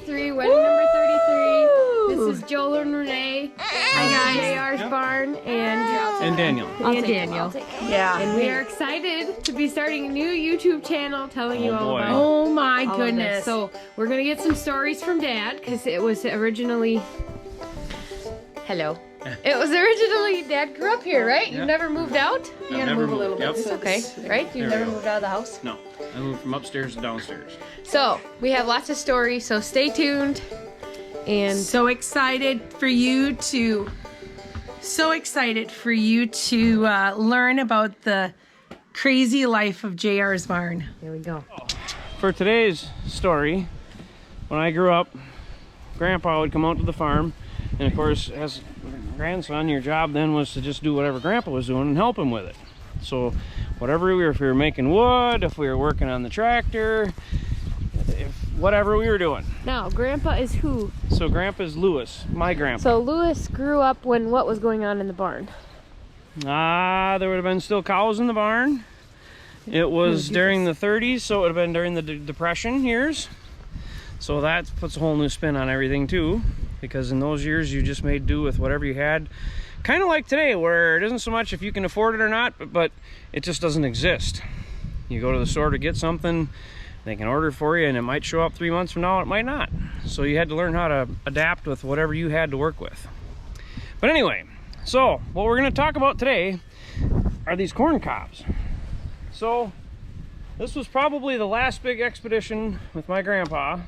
33, wedding number 33. This is Joel and Renee. Hi guys. JR's barn And Daniel. And Daniel. Yeah. And we are excited to be starting a new YouTube channel telling you all boy. about Oh my all of goodness. this. So we're gonna get some stories from Dad because it was originally. Hello. It was originally Dad grew up here, right? You Yeah. never moved out? You gotta never move a little moved. bit. Yep. It's okay, right? You There we never go. moved out of the house. No, I moved from upstairs to downstairs. So we have lots of stories. So stay tuned. And So excited for you to learn about the crazy life of JR's barn. here we go. For today's story, when I grew up, Grandpa would come out to the farm, and of course, as a grandson, your job then was to just do whatever Grandpa was doing and help him with it. So, whatever if we were making wood, if we were working on the tractor, whatever we were doing. Now, Grandpa is who? So, Grandpa's Lewis, my grandpa. So Lewis grew up when what was going on in the barn? There would have been still cows in the barn. It was during the 30s, so it would have been during the Depression years. So that puts a whole new spin on everything too, because in those years you just made do with whatever you had. Kind of like today, where it isn't so much if you can afford it or not, but it just doesn't exist. You go to the store to get something, they can order for you, and it might show up 3 months from now, it might not. So you had to learn how to adapt with whatever you had to work with. But anyway, so what we're going to talk about today are these corn cobs. So this was probably the last big expedition with my grandpa.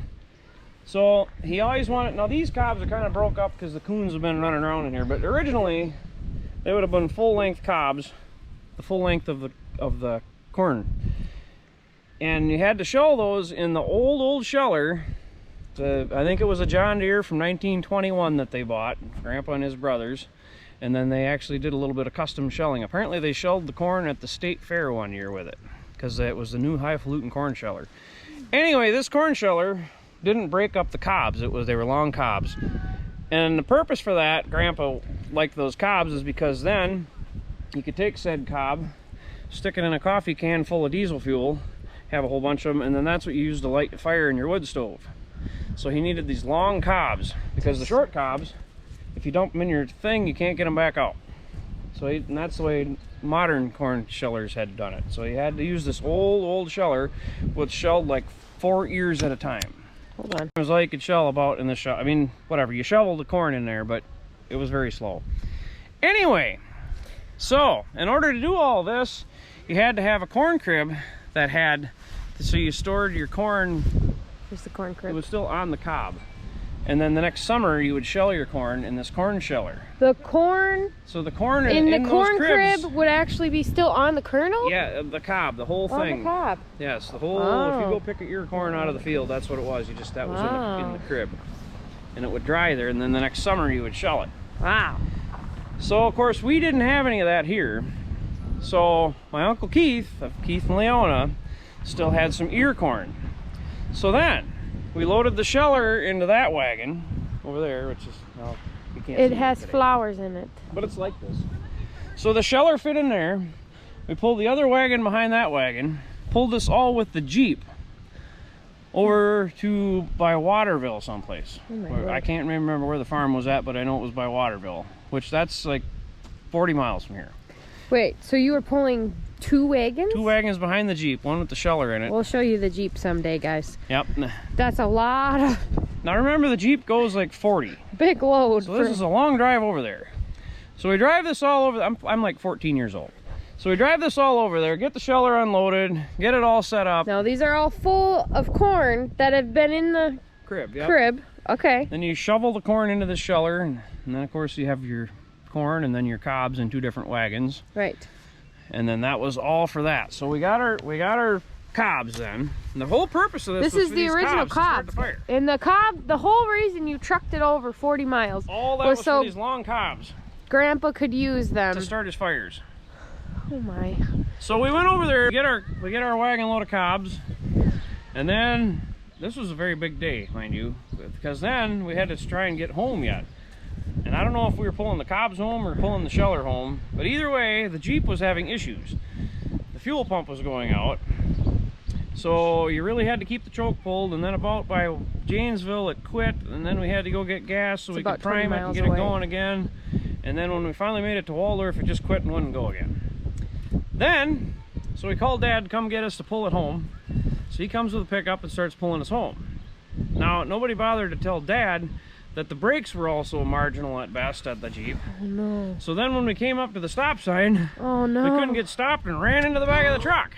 So he always wanted, now these cobs are kind of broke up because the coons have been running around in here, but originally they would have been full-length cobs, the full length of the corn. And you had to shell those in the old sheller. I think it was a John Deere from 1921 that they bought, Grandpa and his brothers. And then they actually did a little bit of custom shelling. Apparently they shelled the corn at the state fair one year with it, because it was the new highfalutin corn sheller. Anyway, this corn sheller didn't break up the cobs. They were long cobs. And the purpose for that, Grandpa liked those cobs, is because then you could take said cob, stick it in a coffee can full of diesel fuel, have a whole bunch of them, and then that's what you use to light the fire in your wood stove. So he needed these long cobs, because the short cobs, if you dump them in your thing, you can't get them back out. So and that's the way modern corn shellers had done it. So he had to use this old sheller, which shelled like 4 ears at a time. Hold on. It was all you could shell about in the shell. I mean, whatever, you shoveled the corn in there, but it was very slow. Anyway, so in order to do all this, you had to have a corn crib that had, so you stored your corn. Here's the corn crib. It was still on the cob. And then the next summer you would shell your corn in this corn sheller. The corn So the corn in the those corn cribs, crib would actually be still on the kernel? yeah, the cob, the whole On thing. the cob. Yes, the whole. Oh. If you go pick your corn out of the field, that's what it was. That was in the crib, and it would dry there. And then the next summer you would shell it. Wow. So of course we didn't have any of that here. So my Uncle Keith of Keith and Leona still had some ear corn. So then we loaded the sheller into that wagon over there, which is, well, you can't It see has today, flowers in it. but it's like this. So the sheller fit in there. We pulled the other wagon behind that wagon, pulled this all with the Jeep over to by Waterville someplace. Oh my I Lord. can't remember where the farm was at, but I know it was by Waterville, which that's like 40 miles from here. Wait, so you were pulling 2 wagons? 2 wagons behind the Jeep, one with the sheller in it. We'll show you the Jeep someday, guys. Yep. That's a lot of Now remember, the Jeep goes like 40. big load. So this is a long drive over there. So we drive this all over. I'm like 14 years old. So we drive this all over there, get the sheller unloaded, get it all set up. Now these are all full of corn that have been in the Crib, yep. crib. Okay. Then you shovel the corn into the sheller, and then of course you have your corn and then your cobs in 2 different wagons. Right. And then that was all for that. So we got our cobs then. And the whole purpose of this This was is for the these original cobs to start cob. the fire. And the cob, the whole reason you trucked it over 40 miles All that was was so for these long cobs Grandpa could use them. to start his fires. Oh my. So we went over there, we get our wagon load of cobs, and then this was a very big day, mind you, because then we had to try and get home yet. And I don't know if we were pulling the cobs home or pulling the sheller home, but either way, the Jeep was having issues. The fuel pump was going out, So you really had to keep the choke pulled, and then about by Janesville it quit, and then we had to go get gas so we could prime it and get it going again. And then when we finally made it to Waldorf, it just quit and wouldn't go again. Then, so we called Dad to come get us to pull it home. So he comes with a pickup and starts pulling us home. Now, nobody bothered to tell Dad that the brakes were also marginal at best at the Jeep. Oh no. So then when we came up to the stop sign, oh no, we couldn't get stopped and ran into the back of the truck.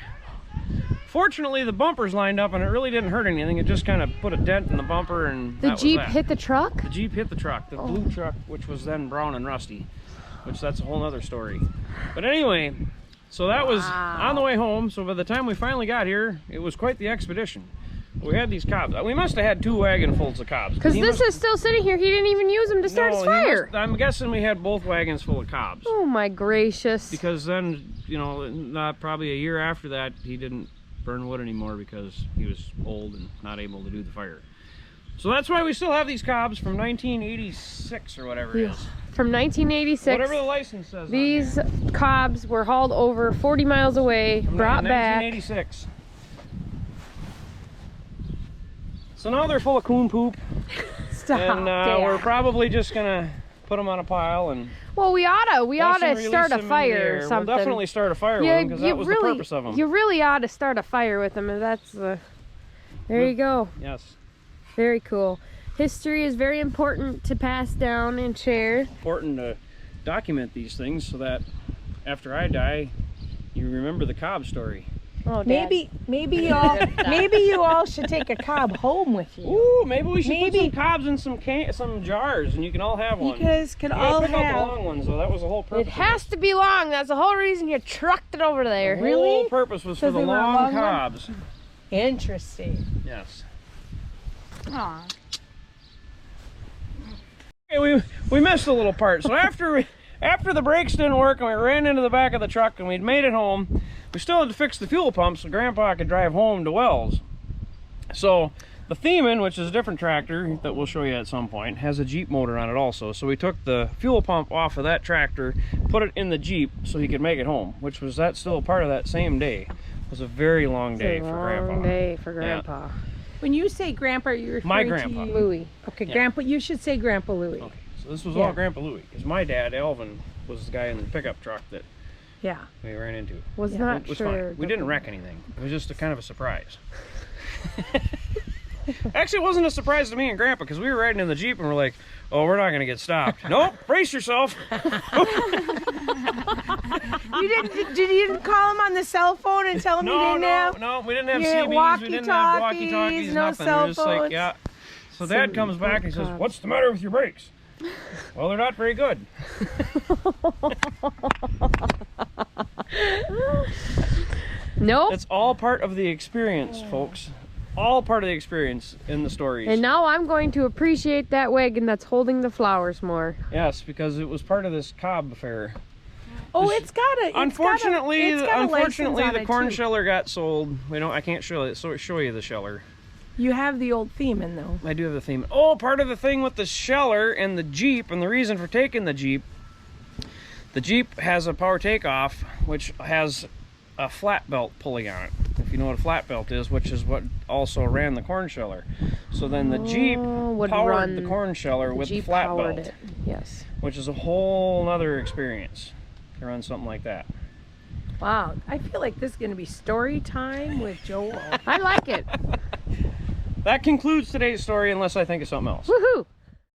Fortunately, the bumpers lined up and it really didn't hurt anything. It just kind of put a dent in the bumper, and the Jeep hit the truck? The Jeep hit the truck, the blue truck, which was then brown and rusty, which that's a whole other story. But anyway, so that was on the way home. So by the time we finally got here, it was quite the expedition. We had these cobs. We must have had 2 wagon fulls of cobs. Because this is still sitting here. He didn't even use them to start his fire. I'm guessing we had both wagons full of cobs. Oh my gracious. Because then, you know, not probably a year after that, he didn't burn wood anymore because he was old and not able to do the fire. So that's why we still have these cobs from 1986 or whatever it is. From 1986. Whatever the license says. These cobs were hauled over 40 miles away, brought back. 1986. So now they're full of coon poop. Stop. And we're probably just gonna put them on a pile and. Well, we oughta start a fire or something. We'll definitely start a fire with them because that was the purpose of them. You really ought to start a fire with them, and that's the. There you go. Yes. Very cool. History is very important to pass down and share. Important to document these things so that after I die, you remember the cob story. Oh, maybe you all should take a cob home with you. Ooh, maybe we should put some cobs in some jars, and you can all have one. You guys can all pick have. out the long ones, though. That was the whole purpose. It has to be long. That's the whole reason you trucked it over there. The whole purpose was for the long cobs. Interesting. Yes. Aw. Okay, we missed a little part. So after the brakes didn't work and we ran into the back of the truck and we'd made it home, we still had to fix the fuel pump so Grandpa could drive home to Wells. So the Theman, which is a different tractor that we'll show you at some point, has a Jeep motor on it also. So we took the fuel pump off of that tractor, put it in the Jeep so he could make it home, which was still part of that same day. It was a very long day for Grandpa. Long day for Grandpa. Yeah. When you say Grandpa, you're referring my Grandpa. to Louie. Okay, Yeah. Grandpa. You should say Grandpa Louie. Okay, so this was all Grandpa Louie, because my dad, Alvin, was the guy in the pickup truck that we ran into. Was not It was sure. fine. We didn't wreck anything. It was just a kind of a surprise. Actually, it wasn't a surprise to me and Grandpa, because we were riding in the Jeep and we're like, oh, we're not going to get stopped. Nope, brace yourself. You didn't call him on the cell phone and tell him you didn't have? No, we didn't have You didn't CBs, we didn't have walkie-talkies, walkie-talkies, no nothing. cell We're just like, phones. yeah. So Dad comes back and he says, what's the matter with your brakes? Well, they're not very good. Nope. It's all part of the experience, folks. All part of the experience in the stories. And now I'm going to appreciate that wagon that's holding the flowers more. Yes, because it was part of this cob affair. Oh, it's got a. Unfortunately, unfortunately, the corn sheller got sold. I can't show it. So show you the sheller. You have the old Theman though. I do have the theme. Oh, part of the thing with the sheller and the Jeep, and the reason for taking the Jeep has a power takeoff, which has a flat belt pulley on it. If you know what a flat belt is, which is what also ran the corn sheller. So then the Jeep powered the corn sheller with the flat belt. It. Yes. Which is a whole other experience to run something like that. Wow, I feel like this is going to be story time with Joel. I like it. That concludes today's story, unless I think of something else. Woohoo!